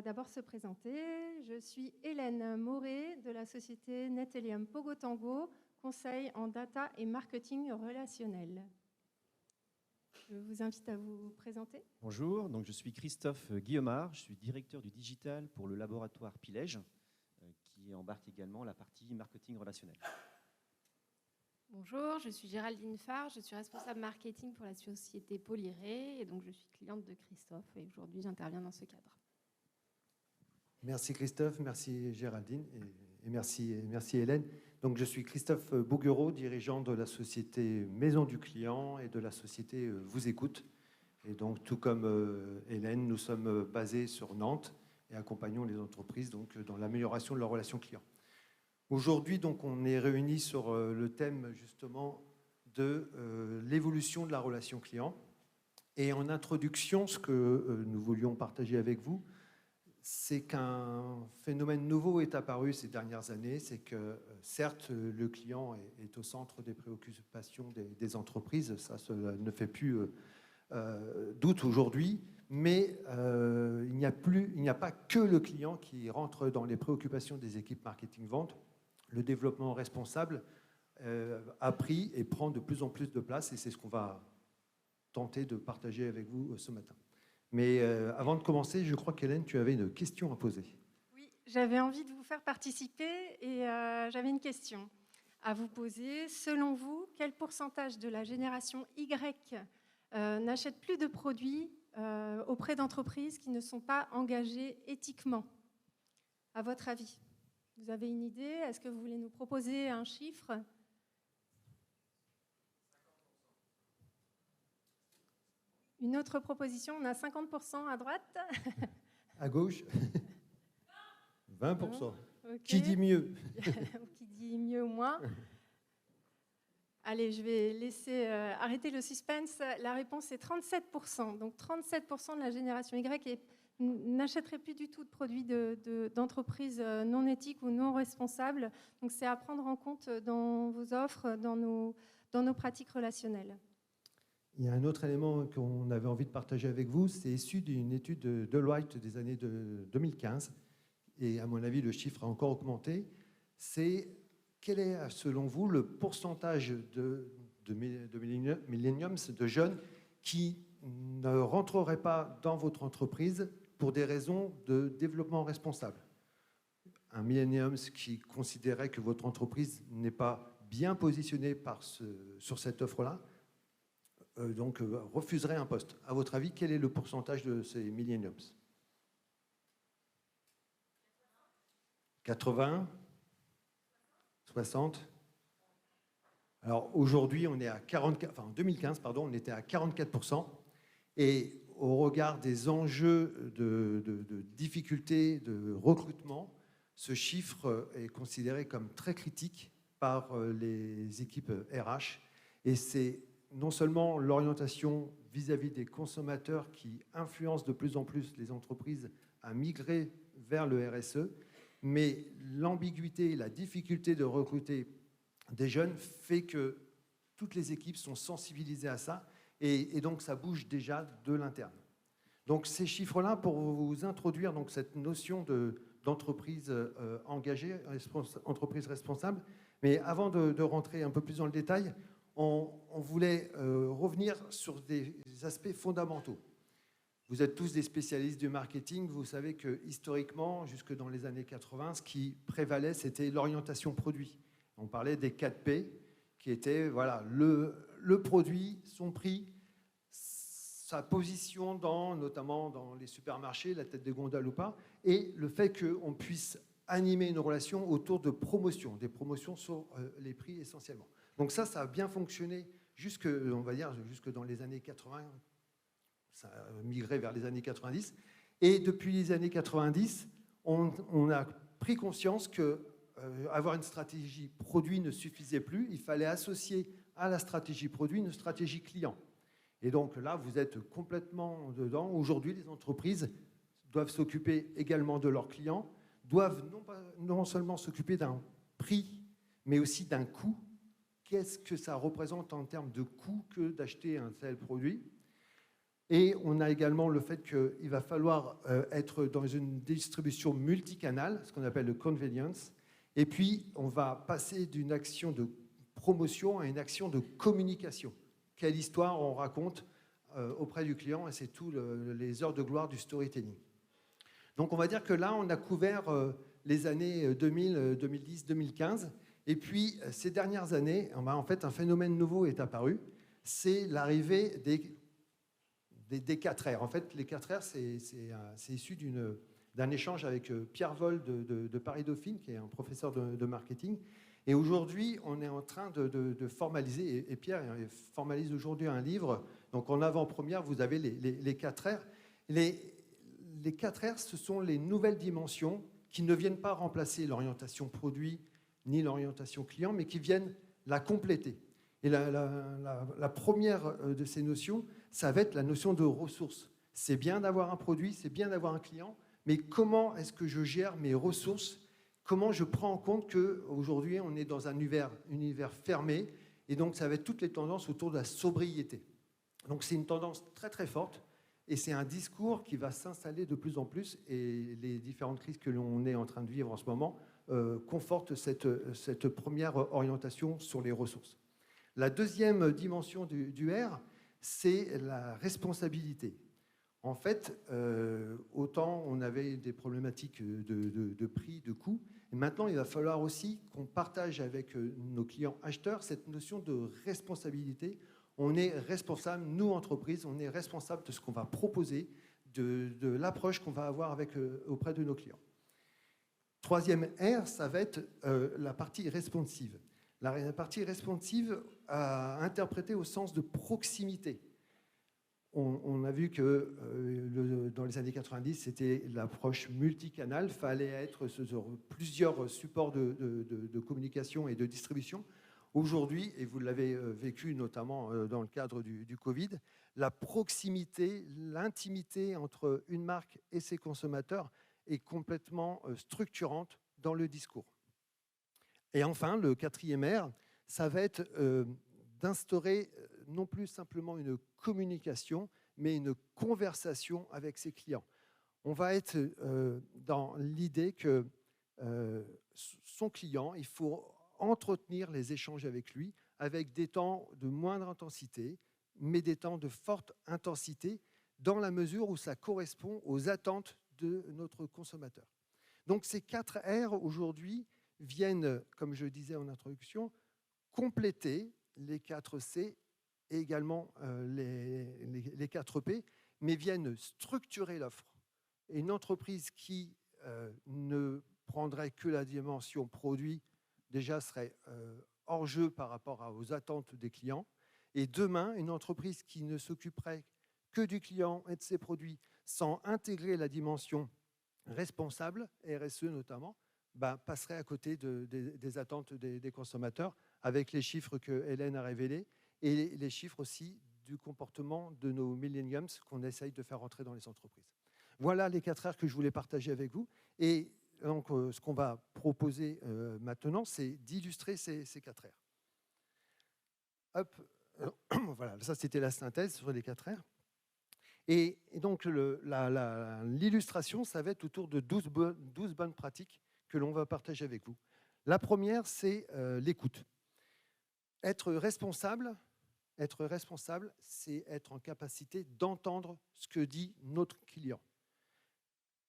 d'abord se présenter. Je suis Hélène Moret de la société Netelium Pogotango, conseil en data et marketing relationnel. Je vous invite à vous présenter. Bonjour, donc je suis Christophe Guillemard, je suis directeur du digital pour le laboratoire Pilège, qui embarque également la partie marketing relationnel. Bonjour, je suis Géraldine Farr, je suis responsable marketing pour la société Polyré et donc je suis cliente de Christophe et aujourd'hui j'interviens dans ce cadre. Merci Christophe, merci Géraldine et merci Hélène. Donc je suis Christophe Bouguereau, dirigeant de la société Maison du Client et de la société Vous Écoute. Et donc tout comme Hélène, nous sommes basés sur Nantes et accompagnons les entreprises donc, dans l'amélioration de leur relation client. Aujourd'hui, donc, on est réunis sur le thème justement de l'évolution de la relation client. Et en introduction, ce que nous voulions partager avec vous, c'est qu'un phénomène nouveau est apparu ces dernières années. C'est que certes, le client est au centre des préoccupations des entreprises. Ça ne fait plus doute aujourd'hui. Mais il n'y a pas que le client qui rentre dans les préoccupations des équipes marketing-vente. Le développement responsable a pris et prend de plus en plus de place et c'est ce qu'on va tenter de partager avec vous ce matin. Mais avant de commencer, je crois qu'Hélène, tu avais une question à poser. Oui, j'avais envie de vous faire participer et j'avais une question à vous poser. Selon vous, quel pourcentage de la génération Y n'achète plus de produits auprès d'entreprises qui ne sont pas engagées éthiquement, à votre avis? Vous avez une idée? Est-ce que vous voulez nous proposer un chiffre? Une autre proposition, on a 50% à droite. À gauche 20%. Okay. Qui dit mieux? Qui dit mieux ou moins? Allez, je vais laisser arrêter le suspense. La réponse est 37%. Donc 37% de la génération Y n'achèterait plus du tout de produits d'entreprises non éthiques ou non responsables. Donc c'est à prendre en compte dans vos offres, dans nos pratiques relationnelles. Il y a un autre élément qu'on avait envie de partager avec vous. C'est issu d'une étude de Deloitte des années 2015. Et à mon avis, le chiffre a encore augmenté. C'est quel est, selon vous, le pourcentage de millennials, de jeunes qui ne rentreraient pas dans votre entreprise pour des raisons de développement responsable? Un millennium qui considérait que votre entreprise n'est pas bien positionnée sur cette offre-là, donc refuserait un poste. À votre avis, quel est le pourcentage de ces millenniums? 80? 60? Alors aujourd'hui, on est à 44, enfin en 2015, pardon, on était à 44%. Et au regard des enjeux de difficultés de recrutement, ce chiffre est considéré comme très critique par les équipes RH. Et c'est non seulement l'orientation vis-à-vis des consommateurs qui influence de plus en plus les entreprises à migrer vers le RSE, mais l'ambiguïté et la difficulté de recruter des jeunes fait que toutes les équipes sont sensibilisées à ça et donc ça bouge déjà de l'interne. Donc ces chiffres-là, pour vous introduire donc, cette notion d'entreprise engagée, entreprise responsable, mais avant de rentrer un peu plus dans le détail, on voulait revenir sur des aspects fondamentaux. Vous êtes tous des spécialistes du marketing, vous savez que historiquement, jusque dans les années 80, ce qui prévalait, c'était l'orientation produit. On parlait des 4P, qui étaient voilà, le produit, son prix, sa position notamment dans les supermarchés, la tête de gondole ou pas, et le fait qu'on puisse animer une relation autour de promotions, des promotions sur les prix essentiellement. Donc ça a bien fonctionné jusque dans les années 80, ça a migré vers les années 90. Et depuis les années 90, on a pris conscience que avoir une stratégie produit ne suffisait plus. Il fallait associer à la stratégie produit une stratégie client. Et donc là, vous êtes complètement dedans. Aujourd'hui, les entreprises doivent s'occuper également de leurs clients, doivent non seulement s'occuper d'un prix, mais aussi d'un coût. Qu'est-ce que ça représente en termes de coût que d'acheter un tel produit? Et on a également le fait qu'il va falloir être dans une distribution multicanale, ce qu'on appelle le convenience. Et puis, on va passer d'une action de promotion à une action de communication. Quelle histoire on raconte auprès du client, et c'est tout les heures de gloire du storytelling. Donc, on va dire que là, on a couvert les années 2000, 2010, 2015. Et puis, ces dernières années, en fait, un phénomène nouveau est apparu. C'est l'arrivée des 4R. En fait, les 4R, c'est issu d'un échange avec Pierre Vol de Paris-Dauphine, qui est un professeur de marketing. Et aujourd'hui, on est en train de formaliser, et Pierre formalise aujourd'hui un livre. Donc, en avant-première, vous avez les 4R. Les 4R, ce sont les nouvelles dimensions qui ne viennent pas remplacer l'orientation produit ni l'orientation client, mais qui viennent la compléter. Et la première de ces notions, ça va être la notion de ressources. C'est bien d'avoir un produit, c'est bien d'avoir un client, mais comment est-ce que je gère mes ressources? Comment je prends en compte qu'aujourd'hui, on est dans un univers fermé, et donc ça va être toutes les tendances autour de la sobriété. Donc c'est une tendance très très forte, et c'est un discours qui va s'installer de plus en plus, et les différentes crises que l'on est en train de vivre en ce moment confortent cette première orientation sur les ressources. La deuxième dimension du R, c'est la responsabilité. En fait, autant on avait des problématiques de prix, de coûts, et maintenant il va falloir aussi qu'on partage avec nos clients acheteurs cette notion de responsabilité. On est responsable, nous, entreprises, on est responsable de ce qu'on va proposer, de l'approche qu'on va avoir auprès de nos clients. Troisième R, ça va être la partie responsive. La partie responsive à interpréter au sens de proximité. On a vu que dans les années 90, c'était l'approche multicanale. Il fallait être sur plusieurs supports de communication et de distribution. Aujourd'hui, et vous l'avez vécu notamment dans le cadre du Covid, la proximité, l'intimité entre une marque et ses consommateurs est complètement structurante dans le discours. Et enfin, le quatrième R, ça va être d'instaurer non plus simplement une communication, mais une conversation avec ses clients. On va être dans l'idée que son client, il faut entretenir les échanges avec lui, avec des temps de moindre intensité, mais des temps de forte intensité, dans la mesure où ça correspond aux attentes de notre consommateur. Donc ces 4 R aujourd'hui viennent, comme je disais en introduction, compléter les 4 C et également les 4 P, mais viennent structurer l'offre. Et une entreprise qui ne prendrait que la dimension produit, déjà serait hors jeu par rapport aux attentes des clients. Et demain, une entreprise qui ne s'occuperait que du client et de ses produits sans intégrer la dimension responsable, RSE notamment, passerait à côté des attentes des consommateurs, avec les chiffres que Hélène a révélés et les chiffres aussi du comportement de nos millenniums qu'on essaye de faire rentrer dans les entreprises. Voilà les 4 R que je voulais partager avec vous. Et donc, ce qu'on va proposer maintenant, c'est d'illustrer ces 4 R. Hop, voilà, ça c'était la synthèse sur les 4 R. Et donc, l'illustration, ça va être autour de 12 bonnes pratiques que l'on va partager avec vous. La première, c'est l'écoute. Être responsable, c'est être en capacité d'entendre ce que dit notre client.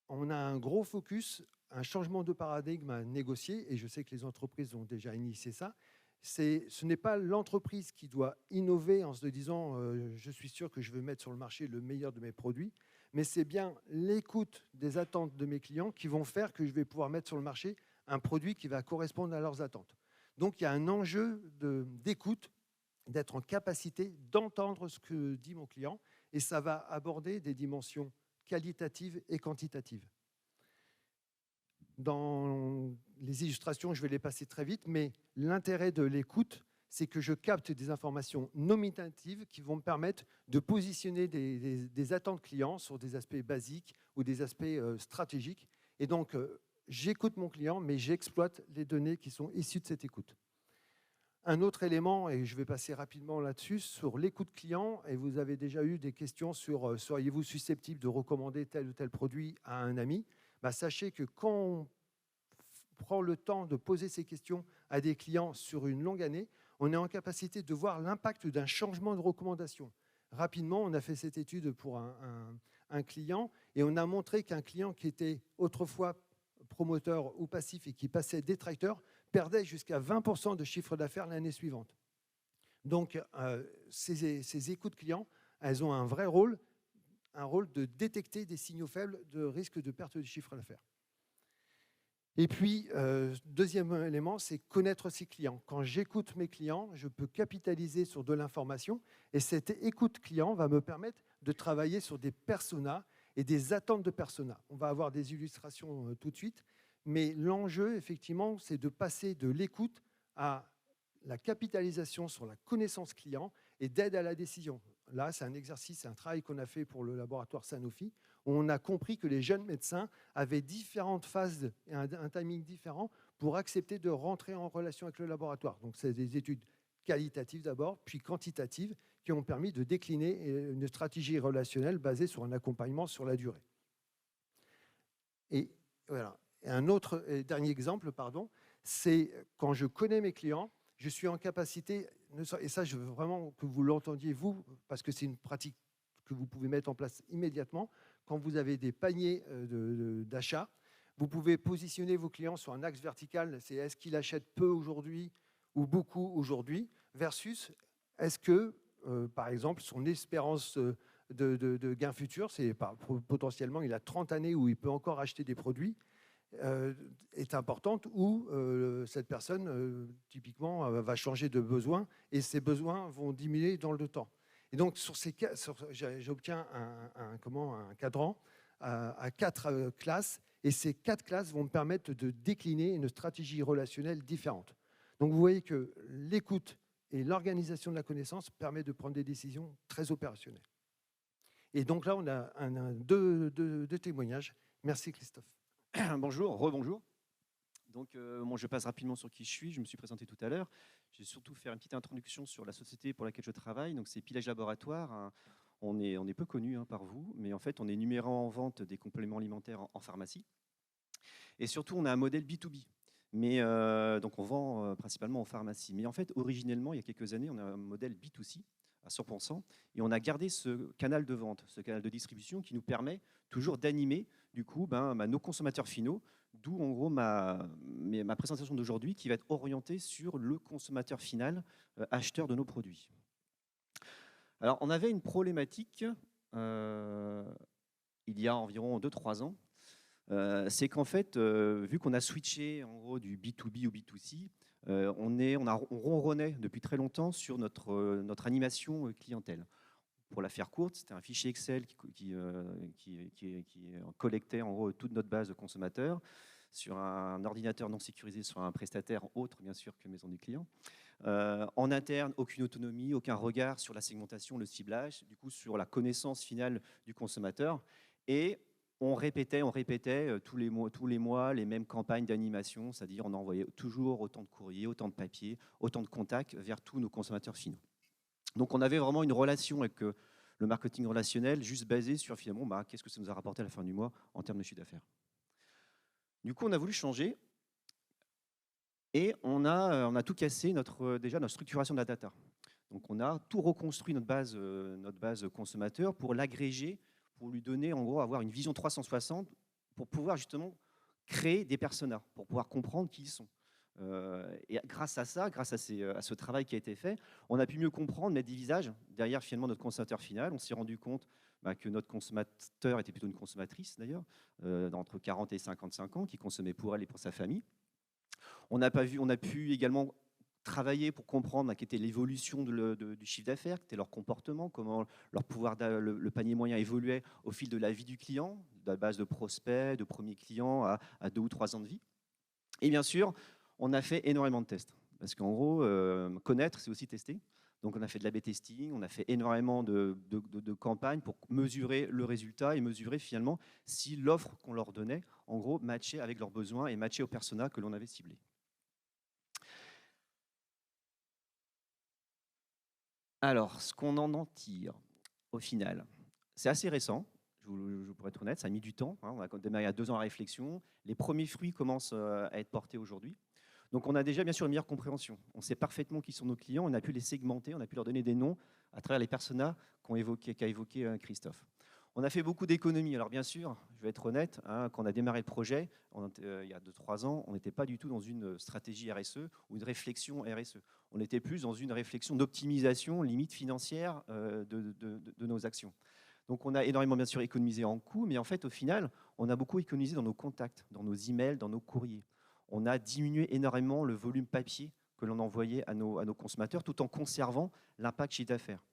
On a un gros focus, un changement de paradigme à négocier, et je sais que les entreprises ont déjà initié ça. Ce n'est pas l'entreprise qui doit innover en se disant je suis sûr que je vais mettre sur le marché le meilleur de mes produits, mais c'est bien l'écoute des attentes de mes clients qui vont faire que je vais pouvoir mettre sur le marché un produit qui va correspondre à leurs attentes. Donc il y a un enjeu d'écoute, d'être en capacité d'entendre ce que dit mon client, et ça va aborder des dimensions qualitatives et quantitatives. Dans les illustrations, je vais les passer très vite, mais l'intérêt de l'écoute, c'est que je capte des informations nominatives qui vont me permettre de positionner des attentes clients sur des aspects basiques ou des aspects stratégiques. Et donc, j'écoute mon client, mais j'exploite les données qui sont issues de cette écoute. Un autre élément, et je vais passer rapidement là-dessus, sur l'écoute client, et vous avez déjà eu des questions sur seriez-vous susceptible de recommander tel ou tel produit à un ami. Sachez que quand on prend le temps de poser ces questions à des clients sur une longue année, on est en capacité de voir l'impact d'un changement de recommandation. Rapidement, on a fait cette étude pour un client et on a montré qu'un client qui était autrefois promoteur ou passif et qui passait détracteur perdait jusqu'à 20% de chiffre d'affaires l'année suivante. Donc, ces écoutes clients, elles ont un vrai rôle, un rôle de détecter des signaux faibles de risque de perte de chiffre d'affaires. Et puis, deuxième élément, c'est connaître ses clients. Quand j'écoute mes clients, je peux capitaliser sur de l'information et cette écoute client va me permettre de travailler sur des personas et des attentes de personas. On va avoir des illustrations tout de suite, mais l'enjeu, effectivement, c'est de passer de l'écoute à la capitalisation sur la connaissance client et d'aide à la décision. Là, c'est un exercice, c'est un travail qu'on a fait pour le laboratoire Sanofi, où on a compris que les jeunes médecins avaient différentes phases et un timing différent pour accepter de rentrer en relation avec le laboratoire. Donc, c'est des études qualitatives d'abord, puis quantitatives, qui ont permis de décliner une stratégie relationnelle basée sur un accompagnement sur la durée. Et voilà. Et un autre dernier exemple, c'est quand je connais mes clients, je suis en capacité, et ça je veux vraiment que vous l'entendiez vous, parce que c'est une pratique que vous pouvez mettre en place immédiatement, quand vous avez des paniers d'achat, vous pouvez positionner vos clients sur un axe vertical, c'est est-ce qu'il achète peu aujourd'hui ou beaucoup aujourd'hui, versus est-ce que, par exemple, son espérance de gain futur, c'est potentiellement il a 30 années où il peut encore acheter des produits, est importante, ou cette personne, typiquement, va changer de besoin et ses besoins vont diminuer dans le temps. Et donc, j'obtiens un cadran à 4 classes, et ces 4 classes vont me permettre de décliner une stratégie relationnelle différente. Donc, vous voyez que l'écoute et l'organisation de la connaissance permettent de prendre des décisions très opérationnelles. Et donc là, on a deux témoignages. Merci, Christophe. Bonjour, rebonjour. Donc, je passe rapidement sur qui je suis. Je me suis présenté tout à l'heure. Je vais surtout faire une petite introduction sur la société pour laquelle je travaille. Donc, c'est Pilège Laboratoire. On est peu connu par vous, mais en fait, on est numéro 1 en vente des compléments alimentaires en pharmacie. Et surtout, on a un modèle B2B. Mais, donc, on vend principalement en pharmacie. Mais en fait, originellement, il y a quelques années, on a un modèle B2C à 100%. Et on a gardé ce canal de vente, ce canal de distribution qui nous permet toujours d'animer du coup nos consommateurs finaux, d'où en gros ma présentation d'aujourd'hui qui va être orientée sur le consommateur final, acheteur de nos produits. Alors, on avait une problématique il y a environ 2-3 ans. C'est qu'en fait, vu qu'on a switché en gros du B2B au B2C, on ronronnait depuis très longtemps sur notre animation clientèle. Pour la faire courte, c'était un fichier Excel qui collectait en gros toute notre base de consommateurs sur un ordinateur non sécurisé, sur un prestataire autre bien sûr que Maison du Client. En interne, aucune autonomie, aucun regard sur la segmentation, le ciblage, du coup sur la connaissance finale du consommateur. Et on répétait tous les mois les mêmes campagnes d'animation, c'est-à-dire on envoyait toujours autant de courriers, autant de papiers, autant de contacts vers tous nos consommateurs finaux. Donc on avait vraiment une relation avec le marketing relationnel juste basé sur finalement qu'est-ce que ça nous a rapporté à la fin du mois en termes de chiffre d'affaires. Du coup, on a voulu changer et on a tout cassé notre structuration de la data. Donc on a tout reconstruit notre base consommateur pour l'agréger, pour lui donner en gros avoir une vision 360 pour pouvoir justement créer des personas, pour pouvoir comprendre qui ils sont. Et grâce à ça, grâce à ce travail qui a été fait, on a pu mieux comprendre, mettre des visages derrière finalement notre consommateur final. On s'est rendu compte que notre consommateur était plutôt une consommatrice d'ailleurs, d'entre 40 et 55 ans, qui consommait pour elle et pour sa famille. On a pu également travailler pour comprendre quelle était l'évolution du chiffre d'affaires, quel était leur comportement, comment leur pouvoir, le panier moyen évoluait au fil de la vie du client, de la base de prospects, de premiers clients à 2 ou 3 ans de vie. Et bien sûr, on a fait énormément de tests. Parce qu'en gros, connaître, c'est aussi tester. Donc, on a fait de l'A/B testing, on a fait énormément de campagnes pour mesurer le résultat et mesurer finalement si l'offre qu'on leur donnait, en gros, matchait avec leurs besoins et matchait aux personas que l'on avait ciblés. Alors, ce qu'on en tire, au final, c'est assez récent. Pour être honnête, ça a mis du temps. On a démarré il y a 2 ans la réflexion. Les premiers fruits commencent à être portés aujourd'hui. Donc, on a déjà bien sûr une meilleure compréhension. On sait parfaitement qui sont nos clients. On a pu les segmenter, on a pu leur donner des noms à travers les personas qu'a évoqué Christophe. On a fait beaucoup d'économies. Alors bien sûr, je vais être honnête, quand on a démarré le projet, il y a 2-3 ans, on n'était pas du tout dans une stratégie RSE ou une réflexion RSE. On était plus dans une réflexion d'optimisation, limite financière de nos actions. Donc on a énormément bien sûr économisé en coûts, mais en fait au final, on a beaucoup économisé dans nos contacts, dans nos emails, dans nos courriers. On a diminué énormément le volume papier que l'on envoyait à nos consommateurs, tout en conservant l'impact chiffre d'affaires.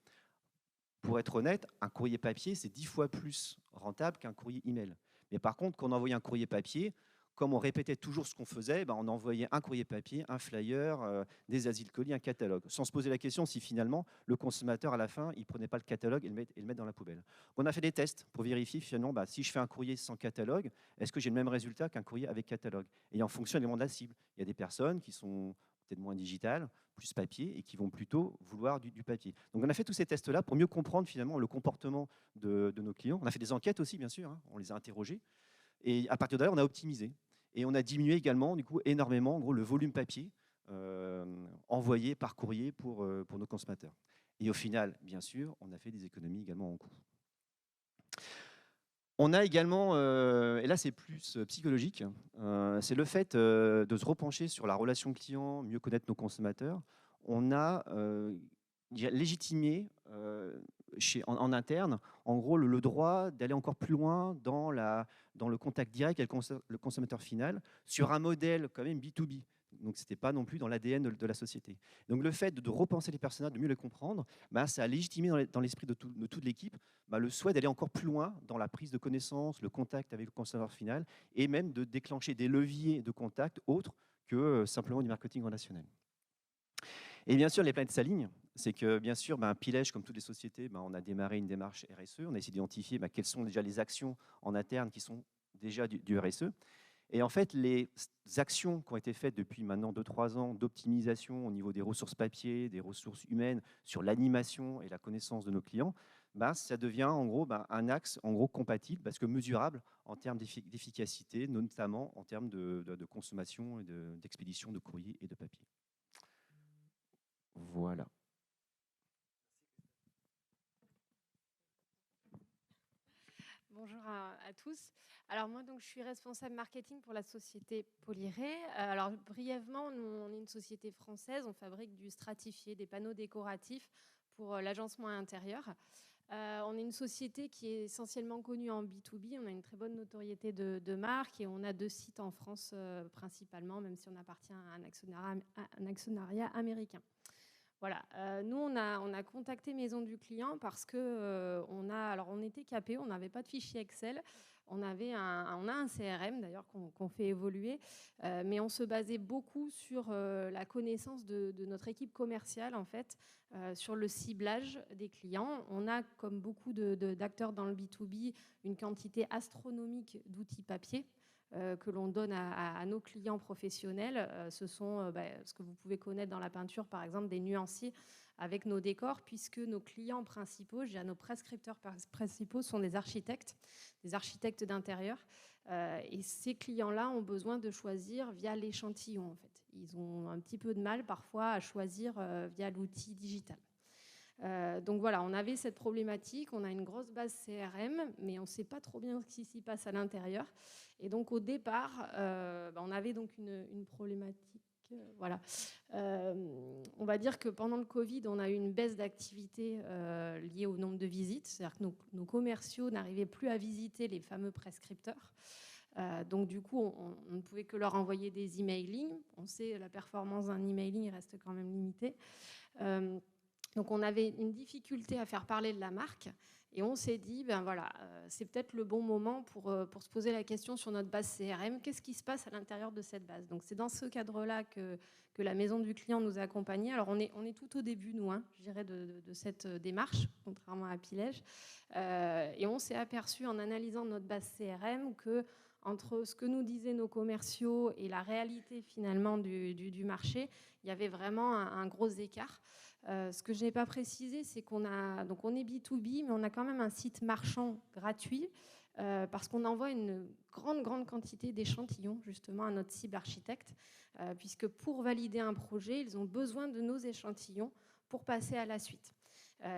Pour être honnête, un courrier papier, c'est 10 fois plus rentable qu'un courrier email. Mais par contre, quand on envoyait un courrier papier, comme on répétait toujours ce qu'on faisait, on envoyait un courrier papier, un flyer, des asiles colis, un catalogue, sans se poser la question si finalement le consommateur à la fin, il ne prenait pas le catalogue et le mettre dans la poubelle. On a fait des tests pour vérifier finalement si je fais un courrier sans catalogue, est-ce que j'ai le même résultat qu'un courrier avec catalogue? Et en fonction évidemment de la cible. Il y a des personnes qui sont peut-être moins digitales, plus papier, et qui vont plutôt vouloir du papier. Donc on a fait tous ces tests-là pour mieux comprendre finalement le comportement de nos clients. On a fait des enquêtes aussi, bien sûr, on les a interrogés. Et à partir de là, on a optimisé. Et on a diminué également, du coup, énormément, en gros, le volume papier envoyé par courrier pour nos consommateurs. Et au final, bien sûr, on a fait des économies également en coût. On a également, et là c'est plus psychologique, c'est le fait de se repencher sur la relation client, mieux connaître nos consommateurs. On a légitimé en interne, en gros, le droit d'aller encore plus loin dans le contact direct avec le consommateur final sur un modèle quand même B2B. Donc, ce n'était pas non plus dans l'ADN de la société. Donc, le fait de repenser les personnages, de mieux les comprendre, ça a légitimé dans l'esprit de toute l'équipe le souhait d'aller encore plus loin dans la prise de connaissance, le contact avec le consommateur final, et même de déclencher des leviers de contact autres que simplement du marketing relationnel. Et bien sûr, les planètes s'alignent. C'est que, bien sûr, Pilège, comme toutes les sociétés, on a démarré une démarche RSE. On a essayé d'identifier quelles sont déjà les actions en interne qui sont déjà du RSE. Et en fait, les actions qui ont été faites depuis maintenant 2-3 ans d'optimisation au niveau des ressources papier, des ressources humaines, sur l'animation et la connaissance de nos clients, ça devient en gros un axe en gros compatible, parce que mesurable en termes d'efficacité, notamment en termes de consommation et d'expédition de courrier et de papier. Voilà. Bonjour à tous. Alors moi, donc, je suis responsable marketing pour la société Polyré. Alors brièvement, nous, on est une société française. On fabrique du stratifié, des panneaux décoratifs pour l'agencement intérieur. On est une société qui est essentiellement connue en B2B. On a une très bonne notoriété de marque et on a 2 sites en France principalement, même si on appartient à un actionnariat américain. Voilà. Nous, on a contacté Maison du Client parce que on était capé, on n'avait pas de fichier Excel. On a un CRM d'ailleurs qu'on fait évoluer, mais on se basait beaucoup sur la connaissance de notre équipe commerciale en fait, sur le ciblage des clients. On a, comme beaucoup d'acteurs dans le B2B, une quantité astronomique d'outils papier que l'on donne à nos clients professionnels. Ce sont ce que vous pouvez connaître dans la peinture, par exemple, des nuanciers avec nos décors, puisque nos clients principaux, nos prescripteurs principaux sont des architectes d'intérieur. Et ces clients-là ont besoin de choisir via l'échantillon, en fait. Ils ont un petit peu de mal parfois à choisir via l'outil digital. Donc voilà, on avait cette problématique, on a une grosse base CRM, mais on ne sait pas trop bien ce qui s'y passe à l'intérieur. Et donc au départ, on avait donc une problématique. Voilà. On va dire que pendant le Covid, on a eu une baisse d'activité liée au nombre de visites. C'est-à-dire que nos commerciaux n'arrivaient plus à visiter les fameux prescripteurs. Donc du coup, on ne pouvait que leur envoyer des emailings. On sait que la performance d'un emailing reste quand même limitée. Donc on avait une difficulté à faire parler de la marque et on s'est dit, c'est peut-être le bon moment pour se poser la question sur notre base CRM, qu'est-ce qui se passe à l'intérieur de cette base? Donc c'est dans ce cadre-là que la Maison du Client nous a accompagnés. Alors on est tout au début, nous, je dirais, de cette démarche, contrairement à Pilège. Et on s'est aperçu en analysant notre base CRM que entre ce que nous disaient nos commerciaux et la réalité finalement du marché, il y avait vraiment un gros écart. Ce que je n'ai pas précisé, c'est qu'on est B2B, mais on a quand même un site marchand gratuit parce qu'on envoie une grande quantité d'échantillons justement à notre cible architecte, puisque pour valider un projet, ils ont besoin de nos échantillons pour passer à la suite.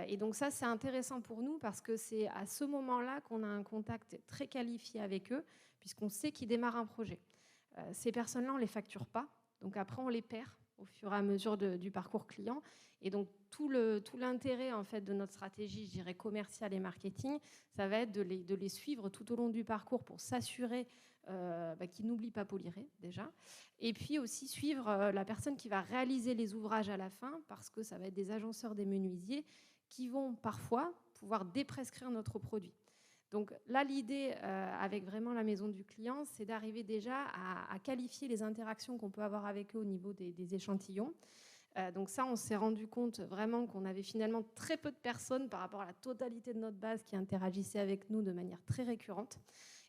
Et donc ça, c'est intéressant pour nous parce que c'est à ce moment-là qu'on a un contact très qualifié avec eux, puisqu'on sait qu'ils démarrent un projet. Ces personnes-là, on ne les facture pas, donc après on les perd au fur et à mesure du parcours client. Et donc tout l'intérêt en fait de notre stratégie, je dirais commerciale et marketing, ça va être de les suivre tout au long du parcours pour s'assurer qu'ils n'oublient pas Polyré déjà, et puis aussi suivre la personne qui va réaliser les ouvrages à la fin, parce que ça va être des agenceurs, des menuisiers qui vont parfois pouvoir déprescrire notre produit. Donc là, l'idée avec vraiment la maison du client, c'est d'arriver déjà à qualifier les interactions qu'on peut avoir avec eux au niveau des échantillons. Donc ça, on s'est rendu compte vraiment qu'on avait finalement très peu de personnes par rapport à la totalité de notre base qui interagissaient avec nous de manière très récurrente.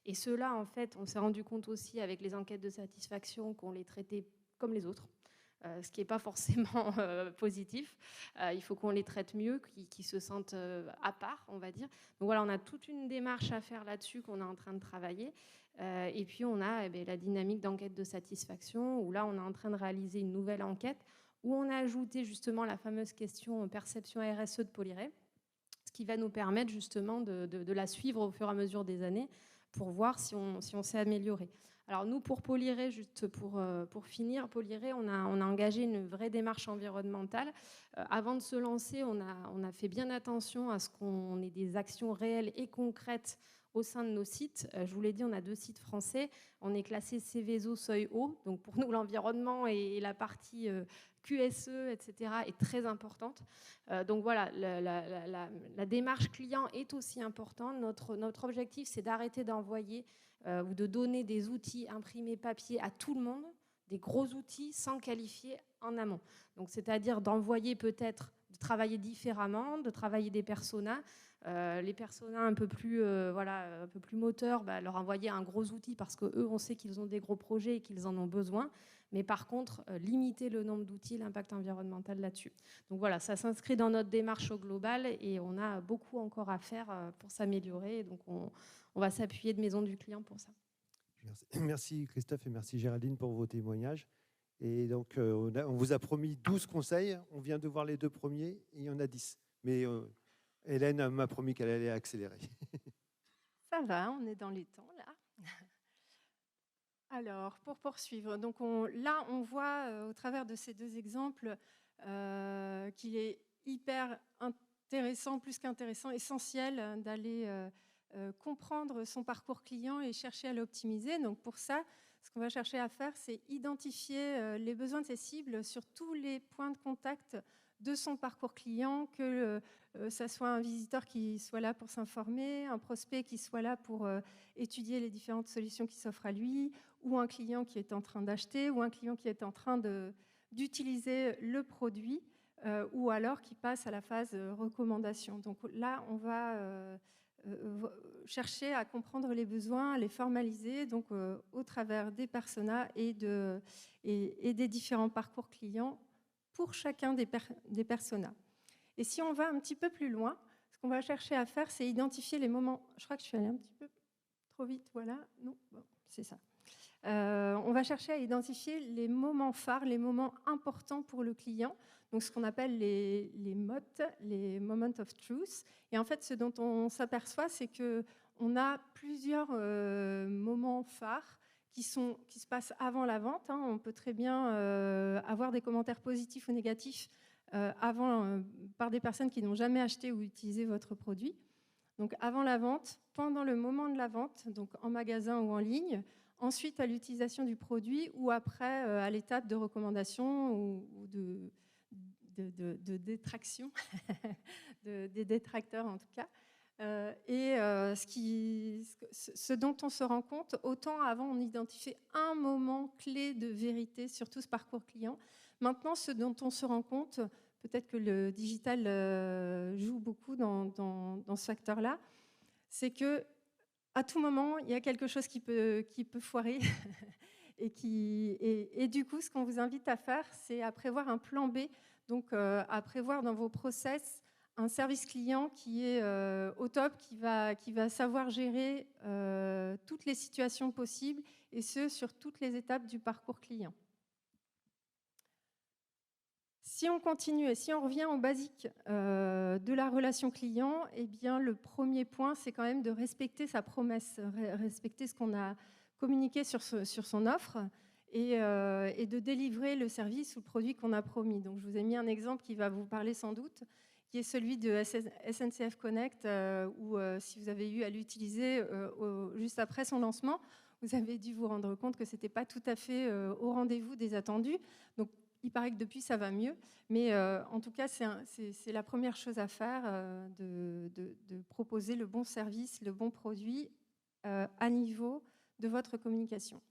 Et ceux-là, en fait, on s'est rendu compte aussi avec les enquêtes de satisfaction qu'on les traitait comme les autres. Ce qui n'est pas forcément positif. Il faut qu'on les traite mieux, qu'ils se sentent à part, on va dire. Donc voilà, on a toute une démarche à faire là-dessus qu'on est en train de travailler. Et puis on a la dynamique d'enquête de satisfaction, où là, on est en train de réaliser une nouvelle enquête, où on a ajouté justement la fameuse question perception RSE de Polyré, ce qui va nous permettre justement de la suivre au fur et à mesure des années pour voir si on s'est amélioré. Alors nous, pour Polyré, juste pour finir, Polyré, on a engagé une vraie démarche environnementale. Avant de se lancer, on a fait bien attention à ce qu'on ait des actions réelles et concrètes au sein de nos sites. Je vous l'ai dit, on a 2 sites français. On est classé Céveso seuil haut. Donc pour nous, l'environnement et la partie QSE, etc., est très importante. Donc voilà, la démarche client est aussi importante. Notre objectif, c'est d'arrêter d'envoyer ou de donner des outils imprimés papier à tout le monde, des gros outils sans qualifier en amont. Donc, c'est-à-dire d'envoyer peut-être, de travailler différemment, de travailler des personas. Les personas un peu plus moteurs, leur envoyer un gros outil parce qu'eux, on sait qu'ils ont des gros projets et qu'ils en ont besoin. Mais par contre, limiter le nombre d'outils, l'impact environnemental là-dessus. Donc voilà, ça s'inscrit dans notre démarche au global et on a beaucoup encore à faire pour s'améliorer. Donc on va s'appuyer de maison du client pour ça. Merci Christophe et merci Géraldine pour vos témoignages. Et donc, on vous a promis 12 conseils. On vient de voir les 2 premiers et il y en a 10. Mais Hélène m'a promis qu'elle allait accélérer. Ça va, on est dans les temps là. Alors, pour poursuivre, donc là, on voit au travers de ces 2 exemples qu'il est hyper intéressant, plus qu'intéressant, essentiel d'aller comprendre son parcours client et chercher à l'optimiser. Donc pour ça, ce qu'on va chercher à faire, c'est identifier les besoins de ses cibles sur tous les points de contact de son parcours client, que ça soit un visiteur qui soit là pour s'informer, un prospect qui soit là pour étudier les différentes solutions qui s'offrent à lui, ou un client qui est en train d'acheter, ou un client qui est en train d'utiliser le produit, ou alors qui passe à la phase recommandation. Donc là, on va chercher à comprendre les besoins, à les formaliser donc, au travers des personas et des différents parcours clients pour chacun des personas. Et si on va un petit peu plus loin, ce qu'on va chercher à faire, c'est identifier les moments... Je crois que je suis allée un petit peu trop vite, voilà. Non, bon, c'est ça. On va chercher à identifier les moments phares, les moments importants pour le client, donc ce qu'on appelle les MOT, les Moment of Truth. Et en fait, ce dont on s'aperçoit, c'est qu'on a plusieurs moments phares qui se passent avant la vente. On peut très bien avoir des commentaires positifs ou négatifs par des personnes qui n'ont jamais acheté ou utilisé votre produit. Donc avant la vente, pendant le moment de la vente, donc en magasin ou en ligne, ensuite à l'utilisation du produit ou après à l'étape de recommandation ou de détraction, des détracteurs en tout cas. Ce dont on se rend compte, autant avant on identifiait un moment clé de vérité sur tout ce parcours client. Maintenant, ce dont on se rend compte, peut-être que le digital joue beaucoup dans ce facteur-là, c'est que à tout moment, il y a quelque chose qui peut foirer. Et du coup, ce qu'on vous invite à faire, c'est à prévoir un plan B, donc à prévoir dans vos process un service client qui est au top, qui va savoir gérer toutes les situations possibles, et ce, sur toutes les étapes du parcours client. Si on continue et si on revient au basique de la relation client, eh bien, le premier point, c'est quand même de respecter sa promesse, respecter ce qu'on a communiqué sur son offre et de délivrer le service ou le produit qu'on a promis. Donc, je vous ai mis un exemple qui va vous parler sans doute, qui est celui de SNCF Connect, où si vous avez eu à l'utiliser juste après son lancement, vous avez dû vous rendre compte que ce n'était pas tout à fait au rendez-vous des attendus. Donc, il paraît que depuis, ça va mieux. Mais en tout cas, c'est la première chose à faire, de proposer le bon service, le bon produit à niveau de votre communication.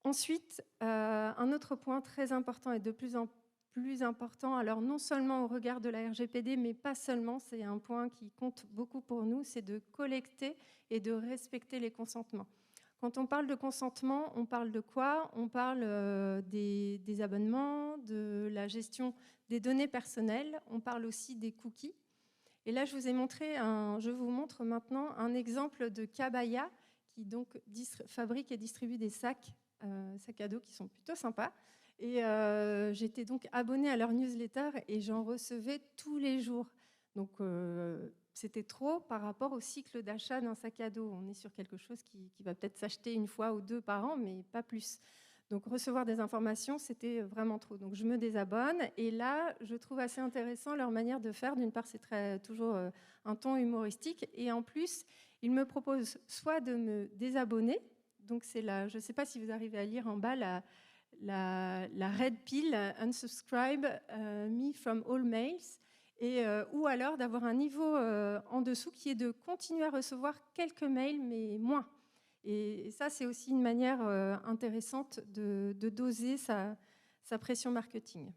Ensuite, un autre point très important et de plus en plus important, alors non seulement au regard de la RGPD, mais pas seulement, c'est un point qui compte beaucoup pour nous, c'est de collecter et de respecter les consentements. Quand on parle de consentement, on parle de quoi? On parle des abonnements, de la gestion des données personnelles, on parle aussi des cookies. Et là, je vous montre maintenant un exemple de Kabaya, qui donc fabrique et distribue des sacs à dos qui sont plutôt sympas. Et j'étais donc abonnée à leur newsletter et j'en recevais tous les jours. Donc, c'était trop par rapport au cycle d'achat d'un sac à dos. On est sur quelque chose qui va peut-être s'acheter une fois ou deux par an, mais pas plus. Donc, recevoir des informations, c'était vraiment trop. Donc, je me désabonne. Et là, je trouve assez intéressant leur manière de faire. D'une part, c'est toujours un ton humoristique. Et en plus, ils me proposent soit de me désabonner. Donc, c'est là, je ne sais pas si vous arrivez à lire en bas la red pill, unsubscribe me from all mails. Ou alors d'avoir un niveau en dessous qui est de continuer à recevoir quelques mails, mais moins. Et ça, c'est aussi une manière intéressante de doser sa pression marketing.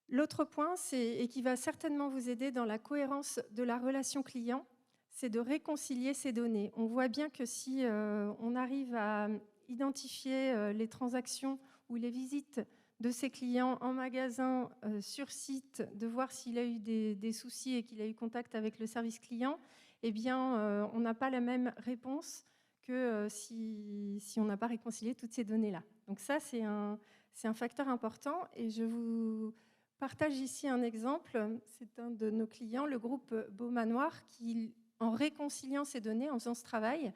L'autre point, et qui va certainement vous aider dans la cohérence de la relation client, c'est de réconcilier ces données. On voit bien que si on arrive à identifier les transactions ou les visites de ses clients en magasin, sur site, de voir s'il a eu des soucis et qu'il a eu contact avec le service client, eh bien, on n'a pas la même réponse que si on n'a pas réconcilié toutes ces données-là. Donc ça, c'est un facteur important. Et je vous partage ici un exemple. C'est un de nos clients, le groupe Beaumanoir, qui, en réconciliant ces données, en faisant ce travail,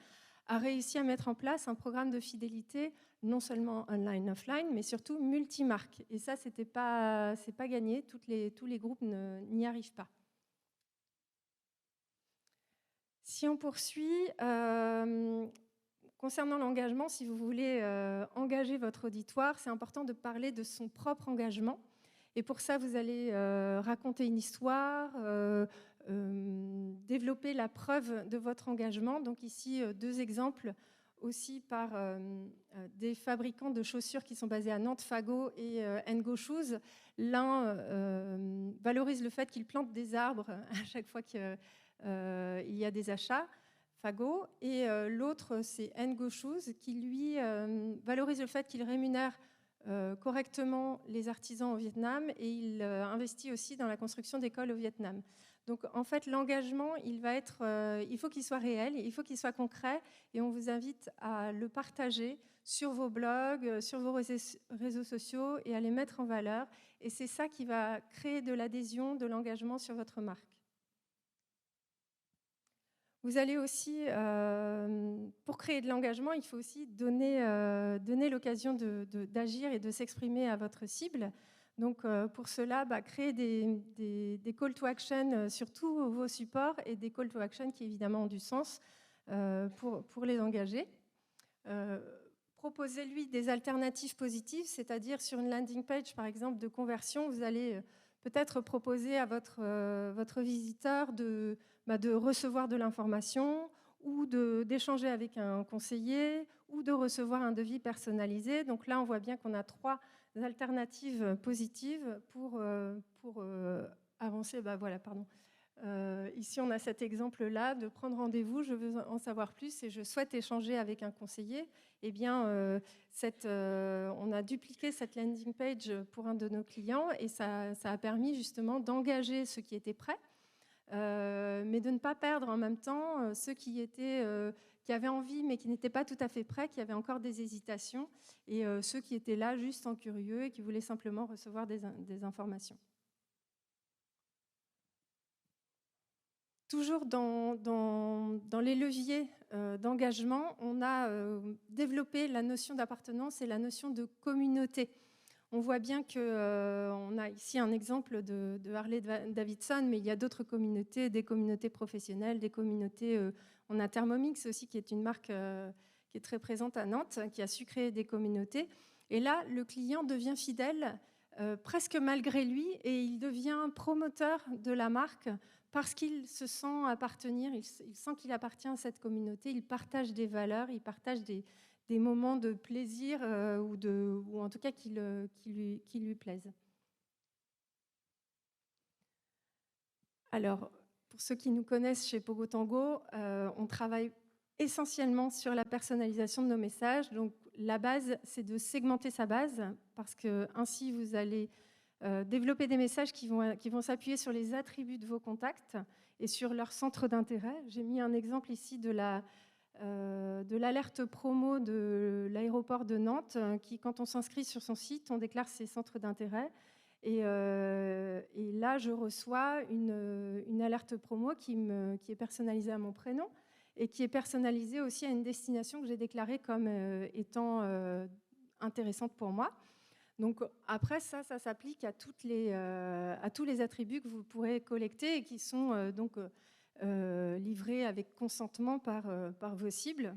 a réussi à mettre en place un programme de fidélité, non seulement online, offline, mais surtout multimarque. Et ça, c'est pas gagné. Tous les groupes n'y arrivent pas. Si on poursuit, concernant l'engagement, si vous voulez engager votre auditoire, c'est important de parler de son propre engagement. Et pour ça, vous allez raconter une histoire, développer la preuve de votre engagement. Donc ici, deux exemples aussi par des fabricants de chaussures qui sont basés à Nantes, Fago et Ngo Shoes. L'un valorise le fait qu'il plante des arbres à chaque fois qu'il y a des achats, Fago, et l'autre, c'est Ngo Shoes, qui lui valorise le fait qu'il rémunère correctement les artisans au Vietnam, et il investit aussi dans la construction d'écoles au Vietnam. Donc en fait, l'engagement, il faut qu'il soit réel, il faut qu'il soit concret, et on vous invite à le partager sur vos blogs, sur vos réseaux sociaux, et à les mettre en valeur. Et c'est ça qui va créer de l'adhésion, de l'engagement sur votre marque. Vous allez aussi, pour créer de l'engagement, il faut aussi donner l'occasion d'agir et de s'exprimer à votre cible. Donc, pour cela, créer des call to action sur tous vos supports, et des call to action qui, évidemment, ont du sens pour les engager. Proposez-lui des alternatives positives, c'est-à-dire sur une landing page, par exemple, de conversion, vous allez peut-être proposer à votre visiteur de recevoir de l'information, ou d'échanger avec un conseiller, ou de recevoir un devis personnalisé. Donc là, on voit bien qu'on a 3 alternatives positives pour avancer Ici, on a cet exemple-là de prendre rendez-vous, je veux en savoir plus et je souhaite échanger avec un conseiller. Eh bien, on a dupliqué cette landing page pour un de nos clients et ça a permis justement d'engager ceux qui étaient prêts, mais de ne pas perdre en même temps ceux qui avaient envie mais qui n'étaient pas tout à fait prêts, qui avaient encore des hésitations, et ceux qui étaient là juste en curieux et qui voulaient simplement recevoir des informations. Toujours dans les leviers d'engagement, on a développé la notion d'appartenance et la notion de communauté. On voit bien qu'on a ici un exemple de Harley-Davidson, mais il y a d'autres communautés, des communautés professionnelles, des communautés. On a Thermomix aussi, qui est une marque qui est très présente à Nantes, qui a su créer des communautés. Et là, le client devient fidèle presque malgré lui, et il devient promoteur de la marque parce qu'il se sent appartenir, il sent qu'il appartient à cette communauté, il partage des valeurs, il partage des moments de plaisir ou en tout cas qui lui plaisent. Alors, pour ceux qui nous connaissent chez Pogo Tango, on travaille essentiellement sur la personnalisation de nos messages. Donc, la base, c'est de segmenter sa base, parce que ainsi vous allez développer des messages qui vont s'appuyer sur les attributs de vos contacts et sur leur centre d'intérêt. J'ai mis un exemple ici de l'alerte promo de l'aéroport de Nantes, qui, quand on s'inscrit sur son site, on déclare ses centres d'intérêt. Et là, je reçois une alerte promo qui est personnalisée à mon prénom et qui est personnalisée aussi à une destination que j'ai déclarée comme étant intéressante pour moi. Donc après, ça s'applique à tous les attributs que vous pourrez collecter et qui sont donc livrés avec consentement par vos cibles.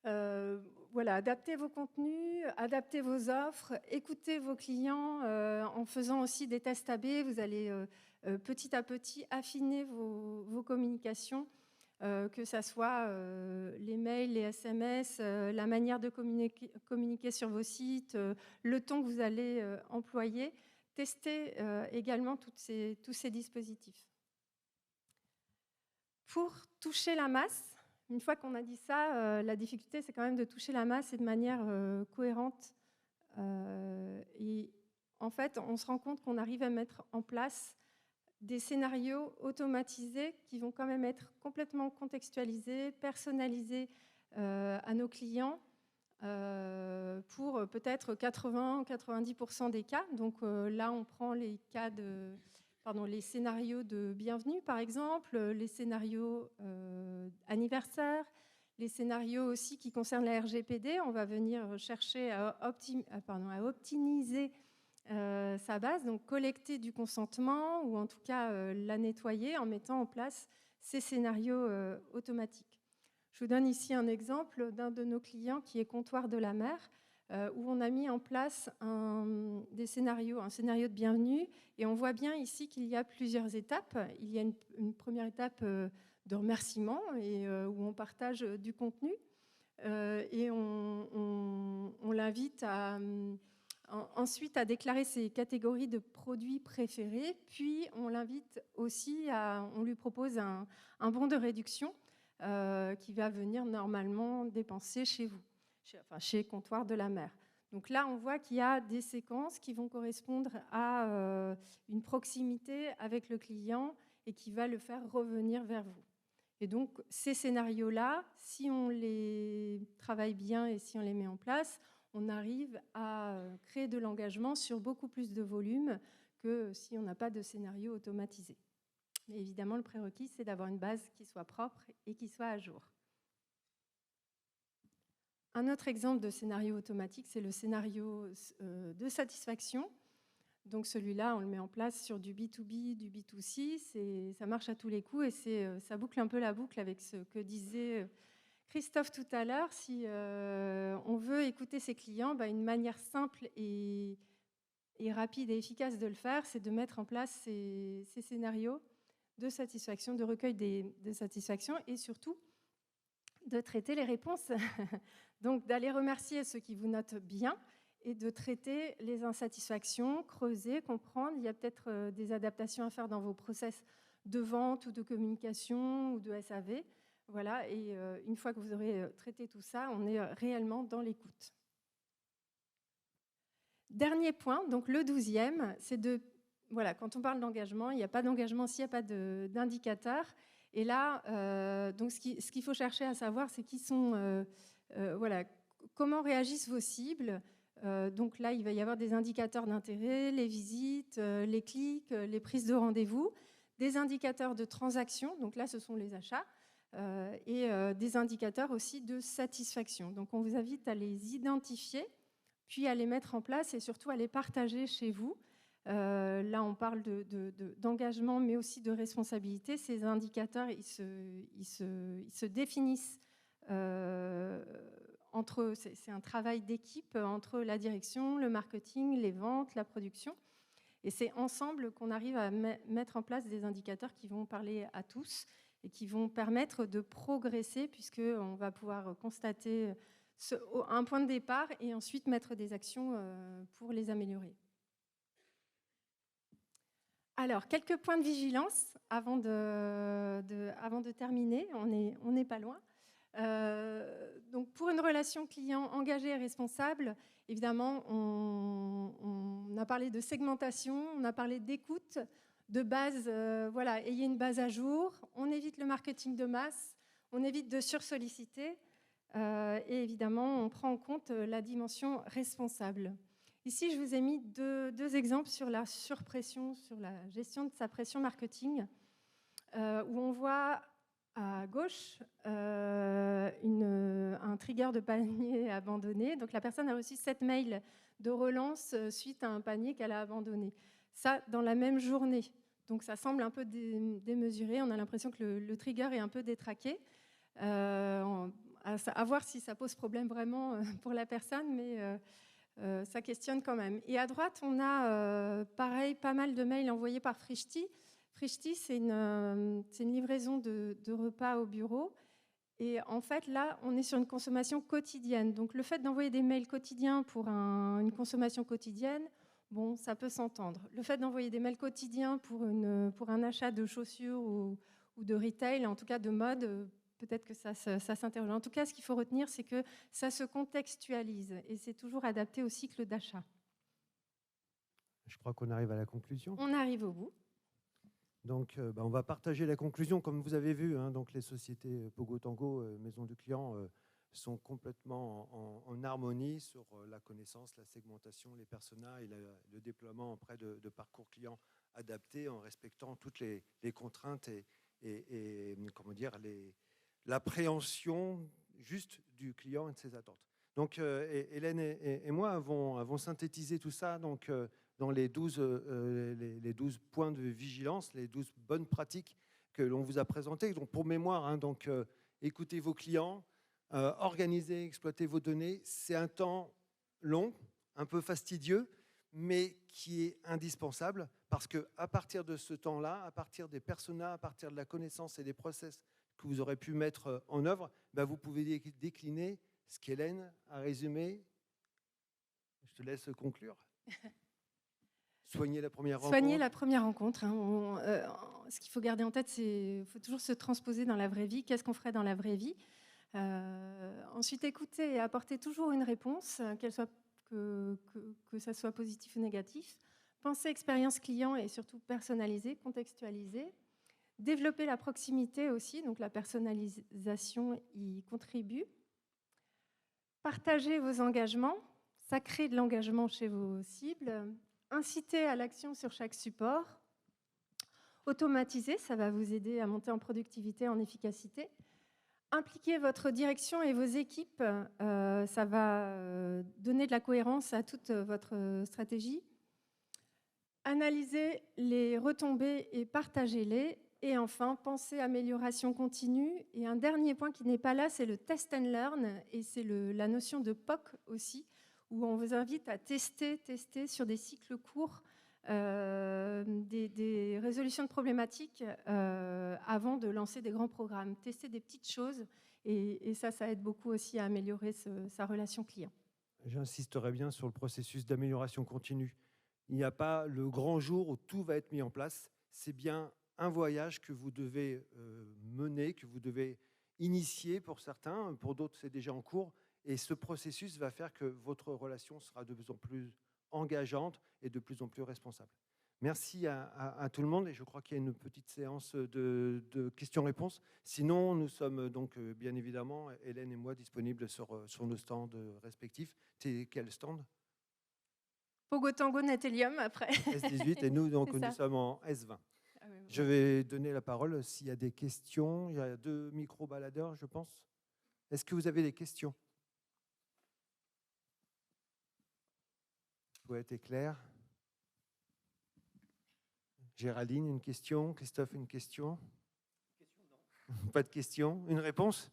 Voilà, adaptez vos contenus, adaptez vos offres, écoutez vos clients en faisant aussi des tests A/B. Vous allez petit à petit affiner vos communications, que ce soit les mails, les SMS, la manière de communiquer sur vos sites, le ton que vous allez employer. Testez également tous ces dispositifs. Pour toucher la masse, une fois qu'on a dit ça, la difficulté, c'est quand même de toucher la masse et de manière cohérente. Et en fait, on se rend compte qu'on arrive à mettre en place des scénarios automatisés qui vont quand même être complètement contextualisés, personnalisés à nos clients pour peut-être 80 ou 90% des cas. Donc là, on prend les scénarios de bienvenue, par exemple, les scénarios anniversaires, les scénarios aussi qui concernent la RGPD. On va venir chercher à optimiser sa base, donc collecter du consentement ou en tout cas la nettoyer en mettant en place ces scénarios automatiques. Je vous donne ici un exemple d'un de nos clients qui est Comptoir de la Mer, où on a mis en place un scénario de bienvenue, et on voit bien ici qu'il y a plusieurs étapes. Il y a une première étape de remerciement et où on partage du contenu et on l'invite ensuite à déclarer ses catégories de produits préférés, puis on l'invite aussi on lui propose un bon de réduction qui va venir normalement dépenser chez vous, chez Comptoir de la Mer. Donc là, on voit qu'il y a des séquences qui vont correspondre à une proximité avec le client et qui va le faire revenir vers vous. Et donc, ces scénarios-là, si on les travaille bien et si on les met en place, on arrive à créer de l'engagement sur beaucoup plus de volume que si on n'a pas de scénario automatisé. Mais évidemment, le prérequis, c'est d'avoir une base qui soit propre et qui soit à jour. Un autre exemple de scénario automatique, c'est le scénario de satisfaction. Donc celui-là, on le met en place sur du B2B, du B2C. Ça marche à tous les coups et ça boucle un peu la boucle avec ce que disait Christophe tout à l'heure. Si on veut écouter ses clients, une manière simple et rapide et efficace de le faire, c'est de mettre en place ces scénarios de satisfaction, de recueil de satisfaction et surtout de traiter les réponses. Donc d'aller remercier ceux qui vous notent bien et de traiter les insatisfactions, creuser, comprendre. Il y a peut-être des adaptations à faire dans vos process de vente ou de communication ou de SAV. Voilà, et une fois que vous aurez traité tout ça, on est réellement dans l'écoute. Dernier point, donc le 12e, c'est de... Voilà, quand on parle d'engagement, il n'y a pas d'engagement s'il n'y a pas d'indicateur. Et là, donc ce qu'il faut chercher à savoir, c'est qui sont... voilà, comment réagissent vos cibles. Donc là, il va y avoir des indicateurs d'intérêt, les visites, les clics, les prises de rendez-vous, des indicateurs de transaction, donc là, ce sont les achats, et des indicateurs aussi de satisfaction. Donc on vous invite à les identifier, puis à les mettre en place et surtout à les partager chez vous. Là, on parle d'engagement, mais aussi de responsabilité. Ces indicateurs, ils se définissent entre eux. C'est un travail d'équipe entre la direction, le marketing, les ventes, la production. Et c'est ensemble qu'on arrive à mettre en place des indicateurs qui vont parler à tous et qui vont permettre de progresser, puisqu'on va pouvoir constater un point de départ et ensuite mettre des actions pour les améliorer. Alors, quelques points de vigilance avant de terminer. On n'est pas loin. Donc, pour une relation client engagée et responsable, évidemment, on a parlé de segmentation, on a parlé d'écoute, de base. Voilà, ayez une base à jour. On évite le marketing de masse, on évite de sursolliciter. Et évidemment, on prend en compte la dimension responsable. Ici, je vous ai mis deux exemples sur la surpression, sur la gestion de sa pression marketing, où on voit à gauche un trigger de panier abandonné. Donc la personne a reçu 7 mails de relance suite à un panier qu'elle a abandonné. Ça, dans la même journée. Donc ça semble un peu démesuré. On a l'impression que le trigger est un peu détraqué. À voir si ça pose problème vraiment pour la personne, mais ça questionne quand même. Et à droite, on a pareil, pas mal de mails envoyés par Frishti. Frishti, c'est une livraison de repas au bureau. Et en fait, là, on est sur une consommation quotidienne. Donc le fait d'envoyer des mails quotidiens pour une consommation quotidienne, bon, ça peut s'entendre. Le fait d'envoyer des mails quotidiens pour un achat de chaussures ou de retail, en tout cas de mode, peut-être que ça s'interroge. En tout cas, ce qu'il faut retenir, c'est que ça se contextualise et c'est toujours adapté au cycle d'achat. Je crois qu'on arrive à la conclusion. On arrive au bout. Donc, on va partager la conclusion. Comme vous avez vu, hein, donc les sociétés Pogo Tango, Maison du Client, sont complètement en harmonie sur la connaissance, la segmentation, les personas et le déploiement auprès de parcours clients adaptés en respectant toutes les contraintes et comment dire, l'appréhension juste du client et de ses attentes. Donc, Hélène et moi avons synthétisé tout ça donc, dans les 12 points de vigilance, les 12 bonnes pratiques que l'on vous a présentées. Donc, pour mémoire, hein, donc, écoutez vos clients, organisez, exploitez vos données. C'est un temps long, un peu fastidieux, mais qui est indispensable parce qu'à partir de ce temps-là, à partir des personas, à partir de la connaissance et des process que vous aurez pu mettre en œuvre, vous pouvez décliner ce qu'Hélène a résumé. Je te laisse conclure. Soigner la première rencontre. Soigner la première rencontre. Hein. Ce qu'il faut garder en tête, c'est qu'il faut toujours se transposer dans la vraie vie. Qu'est-ce qu'on ferait dans la vraie vie ? Ensuite, écouter et apporter toujours une réponse, que ça soit positif ou négatif. Penser expérience client et surtout personnaliser, contextualiser. Développer la proximité aussi, donc la personnalisation y contribue. Partager vos engagements, ça crée de l'engagement chez vos cibles. Inciter à l'action sur chaque support. Automatiser, ça va vous aider à monter en productivité, en efficacité. Impliquer votre direction et vos équipes, ça va donner de la cohérence à toute votre stratégie. Analyser les retombées et partagez-les. Et enfin, pensez amélioration continue. Et un dernier point qui n'est pas là, c'est le test and learn. Et c'est la notion de POC aussi, où on vous invite à tester sur des cycles courts des résolutions de problématiques avant de lancer des grands programmes. Tester des petites choses et ça aide beaucoup aussi à améliorer sa relation client. J'insisterai bien sur le processus d'amélioration continue. Il n'y a pas le grand jour où tout va être mis en place. C'est bien un voyage que vous devez mener, que vous devez initier pour certains, pour d'autres c'est déjà en cours. Et ce processus va faire que votre relation sera de plus en plus engageante et de plus en plus responsable. Merci à tout le monde et je crois qu'il y a une petite séance de questions-réponses. Sinon, nous sommes donc bien évidemment, Hélène et moi, disponibles sur nos stands respectifs. Quel stand? Pogo Tango Nathelium après. S18 et nous, donc, C'est ça. nous sommes en S20. Ah oui, Je vais donner la parole s'il y a des questions. Il y a 2 micro-baladeurs, je pense. Est-ce que vous avez des questions? Vous pouvez être clair. Géraldine, une question. Christophe, une question. Pas de question. Une réponse?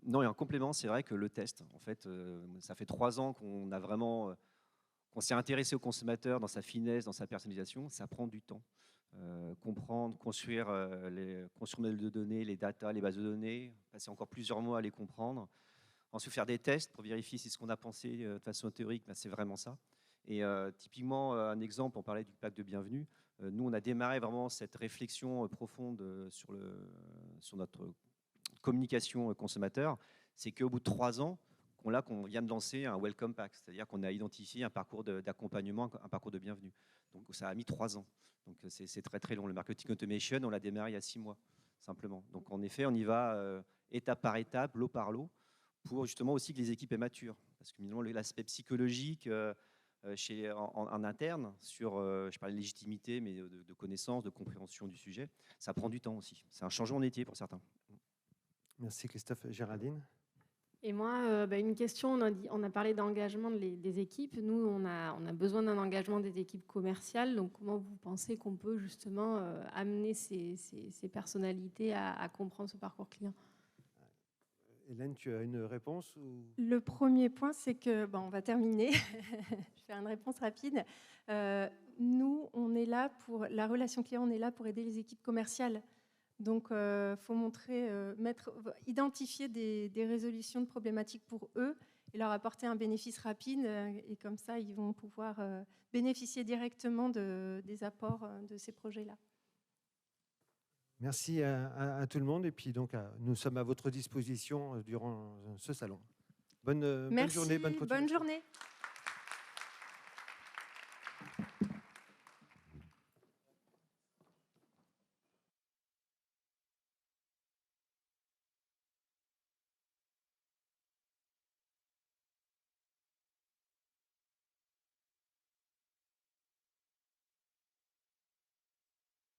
Non, et en complément, c'est vrai que le test, en fait, ça fait 3 ans qu'on a vraiment, qu'on s'est intéressé au consommateur dans sa finesse, dans sa personnalisation. Ça prend du temps. Comprendre, construire les modèles de données, les data, les bases de données, passer encore plusieurs mois à les comprendre. Ensuite, faire des tests pour vérifier si ce qu'on a pensé de façon théorique, c'est vraiment ça. Et typiquement, un exemple, on parlait du pack de bienvenue. Nous, on a démarré vraiment cette réflexion profonde sur notre communication consommateur. C'est qu'au bout de 3 ans, qu'on vient de lancer un welcome pack, c'est-à-dire qu'on a identifié un parcours d'accompagnement, un parcours de bienvenue. Donc ça a mis 3 ans. Donc c'est très très long. Le marketing automation, on l'a démarré il y a 6 mois, simplement. Donc en effet, on y va étape par étape, lot par lot, pour justement aussi que les équipes aient maturent. Parce que finalement, l'aspect psychologique en interne, sur, je parlais de légitimité, mais de connaissance, de compréhension du sujet, ça prend du temps aussi. C'est un changement de métier pour certains. Merci Christophe. Géraldine? Et moi, une question, on a parlé d'engagement des équipes. Nous, on a besoin d'un engagement des équipes commerciales. Donc, comment vous pensez qu'on peut justement amener ces personnalités à comprendre ce parcours client? Hélène, tu as une réponse ou... Le premier point, c'est que, on va terminer, je vais faire une réponse rapide. Nous, on est là pour la relation client, on est là pour aider les équipes commerciales. Donc, il faut identifier des résolutions de problématiques pour eux et leur apporter un bénéfice rapide. Et comme ça, ils vont pouvoir bénéficier directement des apports de ces projets-là. Merci à tout le monde. Et puis, donc, nous sommes à votre disposition durant ce salon. Bonne journée, bonne continuation. Bonne journée.